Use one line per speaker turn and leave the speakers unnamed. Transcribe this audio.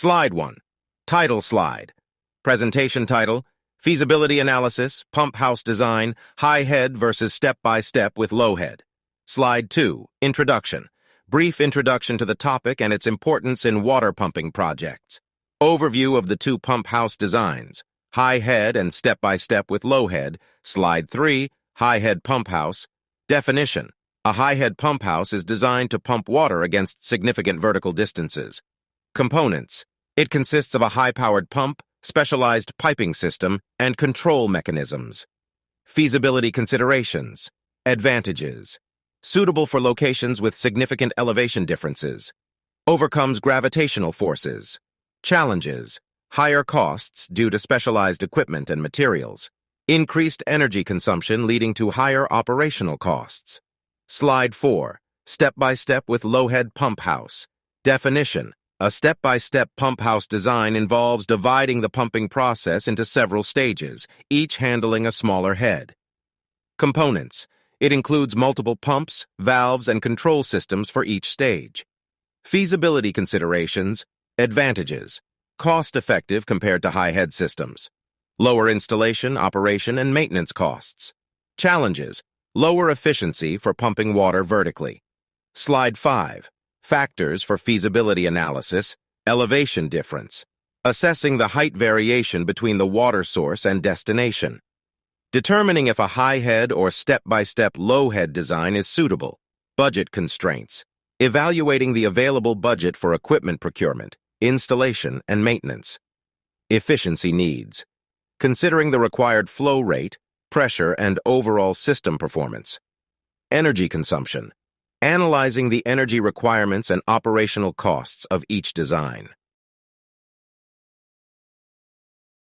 Slide 1. Title slide. Presentation title: Feasibility Analysis, Pump House Design, High Head versus Step-by-Step with Low Head. Slide 2. Introduction. Brief introduction to the topic and its importance in water pumping projects. Overview of the two pump house designs: high head and step-by-step with low head. Slide 3. High head pump house. Definition. A high head pump house is designed to pump water against significant vertical distances. Components. It consists of a high-powered pump, specialized piping system, and control mechanisms. Feasibility considerations. Advantages. Suitable for locations with significant elevation differences. Overcomes gravitational forces. Challenges. Higher costs due to specialized equipment and materials. Increased energy consumption leading to higher operational costs. Slide 4. Step-by-step with low-head pump house. Definition. A step-by-step pump house design involves dividing the pumping process into several stages, each handling a smaller head. Components. It includes multiple pumps, valves, and control systems for each stage. Feasibility considerations. Advantages. Cost-effective compared to high-head systems. Lower installation, operation, and maintenance costs. Challenges. Lower efficiency for pumping water vertically. Slide 5. Factors for feasibility analysis. Elevation difference. Assessing the height variation between the water source and destination. Determining if a high head or step-by-step low head design is suitable. Budget constraints. Evaluating the available budget for equipment procurement, installation, and maintenance. Efficiency needs. Considering the required flow rate, pressure, and overall system performance. Energy consumption. Analyzing the energy requirements and operational costs of each design.